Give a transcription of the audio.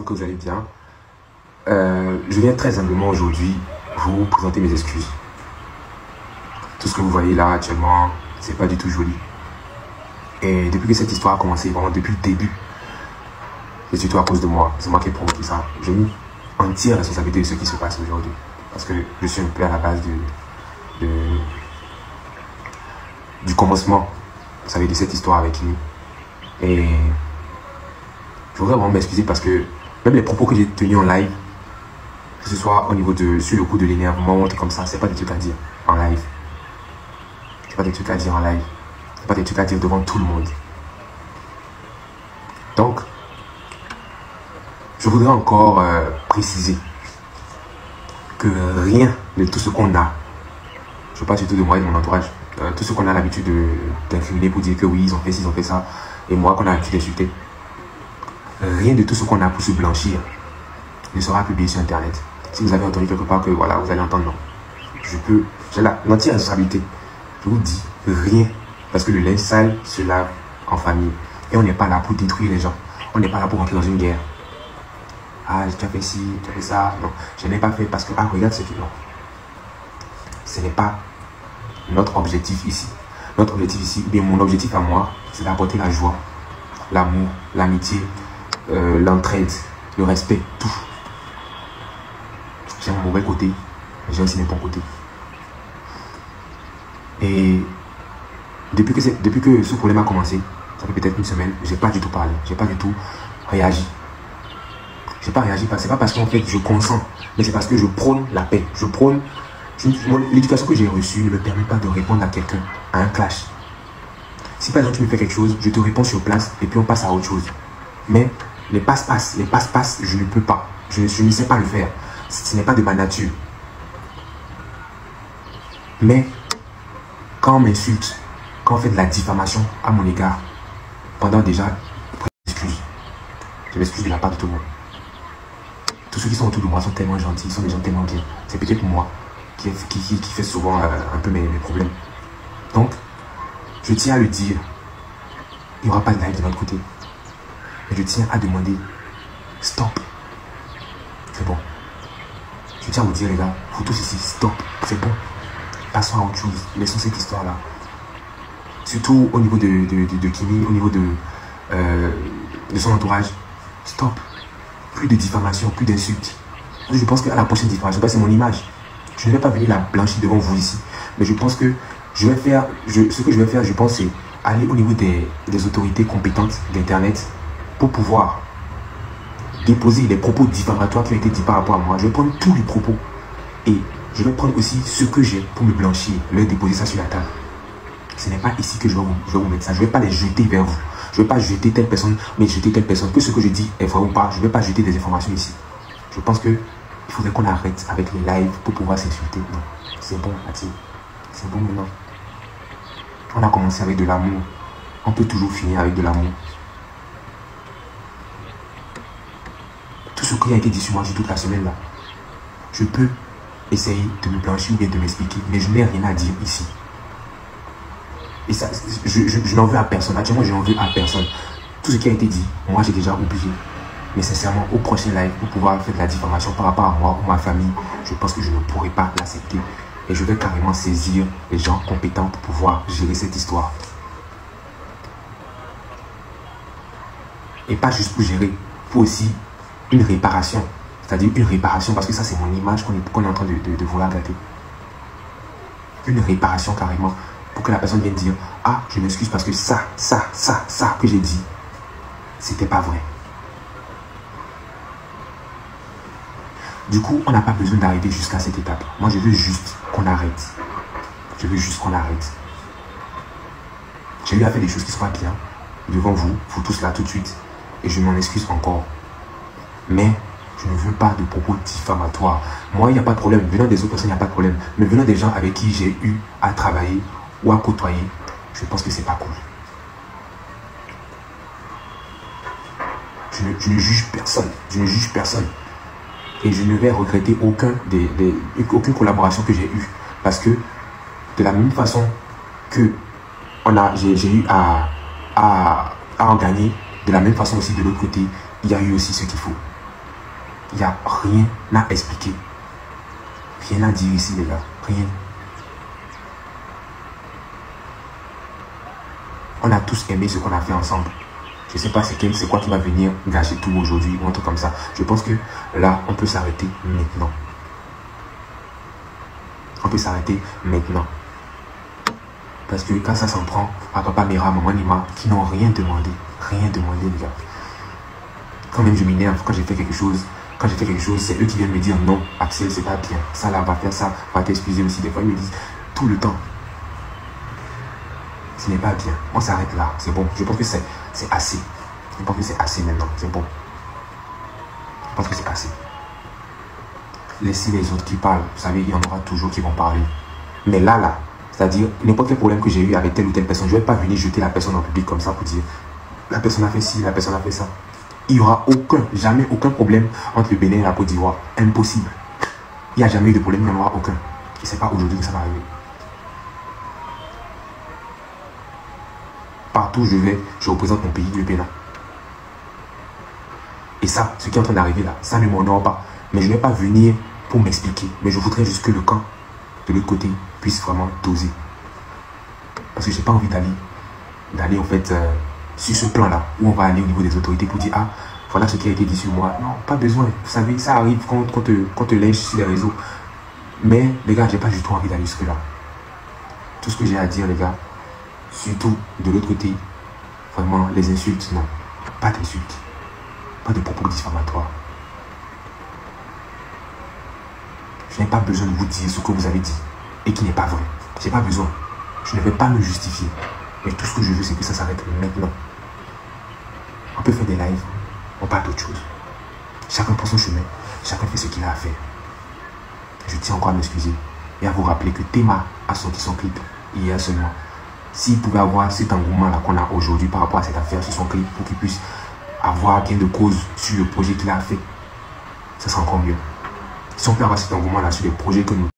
j'espère que vous allez bien. Je viens très humblement aujourd'hui vous présenter mes excuses. Tout ce que vous voyez là actuellement, c'est pas du tout joli. Et depuis que cette histoire a commencé, vraiment depuis le début, c'est surtout à cause de moi. C'est moi qui ai provoqué ça. J'ai mis entière responsabilité de ce qui se passe aujourd'hui. Parce que je suis un peu à la base du commencement, vous savez, de cette histoire avec lui. Et je voudrais vraiment m'excuser parce que même les propos que j'ai tenus en live, que ce soit au niveau de, sur le coup de l'énervement, comme ça, c'est pas des trucs à dire en live. C'est pas des trucs à dire en live. C'est pas des trucs à dire devant tout le monde. Donc, je voudrais encore préciser que rien de tout ce qu'on a, je parle surtout de moi et de mon entourage, tout ce qu'on a l'habitude d'incriminer pour dire que oui, ils ont fait ci, ils ont fait ça, et moi qu'on a l'habitude d'insulter, rien de tout ce qu'on a pour se blanchir ne sera publié sur internet. Si vous avez entendu quelque part que voilà, vous allez entendre non. J'ai l'entière responsabilité. Je vous dis rien, parce que le linge sale se lave en famille. Et on n'est pas là pour détruire les gens. On n'est pas là pour rentrer dans une guerre. Ah, tu as fait ci, tu as fait ça. Non, je n'ai pas fait parce que, ah, regarde ce qui... Non. Ce n'est pas notre objectif ici. Notre objectif ici, bien mon objectif à moi, c'est d'apporter la joie, l'amour, l'amitié, l'entraide, le respect, tout. J'ai mon mauvais côté, mais j'ai aussi mes bons côtés. Et depuis que ce problème a commencé, ça fait peut-être une semaine, j'ai pas du tout parlé, j'ai pas du tout réagi. J'ai pas réagi, c'est pas parce qu'en fait je consens, mais c'est parce que je prône la paix. Je prône. L'éducation que j'ai reçue ne me permet pas de répondre à quelqu'un, à un clash. Si par exemple tu me fais quelque chose, je te réponds sur place et puis on passe à autre chose. Mais les passe-passe, je ne peux pas. Je ne sais pas le faire. Ce n'est pas de ma nature. Mais quand on m'insulte, quand on fait de la diffamation à mon égard, pendant déjà, je m'excuse de la part de tout le monde. Tous ceux qui sont autour de moi sont tellement gentils, ils sont des gens tellement bien. C'est peut-être moi qui fait souvent un peu mes problèmes. Donc, je tiens à le dire, il n'y aura pas de live de notre côté. Mais je tiens à demander, stop. C'est bon. Je tiens à vous dire les gars, vous tous ici, stop, c'est bon. Passons à autre chose, laissons cette histoire-là. Surtout au niveau de Kimi, au niveau de son entourage. Stop. Plus de diffamation, plus d'insultes. Je pense qu'à la prochaine diffamation, c'est mon image. Je ne vais pas venir la blanchir devant vous ici. Mais je pense que je vais faire, ce que je vais faire, je pense, c'est aller au niveau des autorités compétentes d'Internet pour pouvoir déposer les propos diffamatoires qui ont été dits par rapport à moi. Je vais prendre tous les propos et je vais prendre aussi ce que j'ai pour me blanchir, leur déposer ça sur la table. Ce n'est pas ici que je vais vous mettre ça. Je ne vais pas les jeter vers vous. Je ne vais pas jeter telle personne, mais jeter telle personne. Que ce que je dis est vrai ou pas, je ne vais pas jeter des informations ici. Je pense qu'il faudrait qu'on arrête avec les lives pour pouvoir s'insulter. Non, c'est bon, Ati. C'est bon maintenant. On a commencé avec de l'amour. On peut toujours finir avec de l'amour. Tout ce qui a été dit sur moi toute la semaine là, je peux essayer de me blanchir ou bien de m'expliquer, mais je n'ai rien à dire ici. Et ça, je n'en veux à personne. Actuellement, je n'en veux à personne. Tout ce qui a été dit, moi j'ai déjà oublié. Mais sincèrement, au prochain live, pour pouvoir faire de la diffamation par rapport à moi ou ma famille, je pense que je ne pourrai pas l'accepter. Et je vais carrément saisir les gens compétents pour pouvoir gérer cette histoire. Et pas juste pour gérer, pour aussi une réparation. C'est-à-dire une réparation, parce que ça c'est mon image qu'on est en train de vouloir gâter. Une réparation carrément, pour que la personne vienne dire, ah, je m'excuse parce que ça que j'ai dit, c'était pas vrai. Du coup, on n'a pas besoin d'arriver jusqu'à cette étape. Moi, je veux juste qu'on arrête. Je veux juste qu'on arrête. J'ai eu à faire des choses qui ne sont pas bien devant vous, vous tous là tout de suite. Et je m'en excuse encore. Mais je ne veux pas de propos diffamatoires. Moi, il n'y a pas de problème. Venant des autres personnes, il n'y a pas de problème. Mais venant des gens avec qui j'ai eu à travailler ou à côtoyer, je pense que c'est pas cool. Je ne juge personne. Je ne juge personne. Et je ne vais regretter aucune collaboration que j'ai eue. Parce que de la même façon que j'ai eu à en gagner, de la même façon aussi de l'autre côté, il y a eu aussi ce qu'il faut. Il n'y a rien à expliquer. Rien à dire ici, les gars. Rien. On a tous aimé ce qu'on a fait ensemble. Je ne sais pas c'est quoi qui va venir gâcher tout aujourd'hui ou un truc comme ça. Je pense que là, on peut s'arrêter maintenant. On peut s'arrêter maintenant. Parce que quand ça s'en prend à papa Mera, maman Nima, qui n'ont rien demandé. Rien demandé, les gars. Quand même je m'énerve, quand j'ai fait quelque chose, c'est eux qui viennent me dire non, Axel, c'est pas bien. Ça là, va faire ça, va t'excuser aussi. Des fois, ils me disent tout le temps. Ce n'est pas bien. On s'arrête là. C'est bon. Je pense que c'est assez. Je pense que c'est assez maintenant. C'est bon. Je pense que c'est assez. Laissez les autres qui parlent. Vous savez, il y en aura toujours qui vont parler. Mais là, c'est-à-dire, n'importe quel problème que j'ai eu avec telle ou telle personne, je ne vais pas venir jeter la personne en public comme ça pour dire la personne a fait ci, la personne a fait ça. Il n'y aura jamais aucun problème entre le Bénin et la Côte d'Ivoire. Impossible. Il n'y a jamais eu de problème, il n'y en aura aucun. Et ce n'est pas aujourd'hui que ça va arriver. Partout où je vais, je représente mon pays, le Bénin. Et ça, ce qui est en train d'arriver là, ça ne m'honore pas. Mais je ne vais pas venir pour m'expliquer. Mais je voudrais juste que le camp de l'autre côté puisse vraiment doser. Parce que je n'ai pas envie d'aller en fait sur ce plan-là, où on va aller au niveau des autorités pour dire, ah, voilà ce qui a été dit sur moi. Non, pas besoin. Vous savez, ça arrive quand on te lèche sur les réseaux. Mais les gars, j'ai pas du tout envie d'aller jusque-là. Tout ce que j'ai à dire, les gars, surtout de l'autre côté, vraiment, les insultes, non. Pas d'insultes. Pas de propos diffamatoires. Je n'ai pas besoin de vous dire ce que vous avez dit et qui n'est pas vrai. Je n'ai pas besoin. Je ne vais pas me justifier. Mais tout ce que je veux, c'est que ça s'arrête maintenant. On peut faire des lives. On parle d'autre chose. Chacun prend son chemin. Chacun fait ce qu'il a à faire. Je tiens encore à m'excuser et à vous rappeler que Théma a sorti son clip hier seulement. S'il pouvait avoir cet engouement-là qu'on a aujourd'hui par rapport à cette affaire sur son clip pour qu'il puisse avoir gain de cause sur le projet qu'il a fait, ça sera encore mieux. Si on peut avoir cet engouement-là sur les projets que nous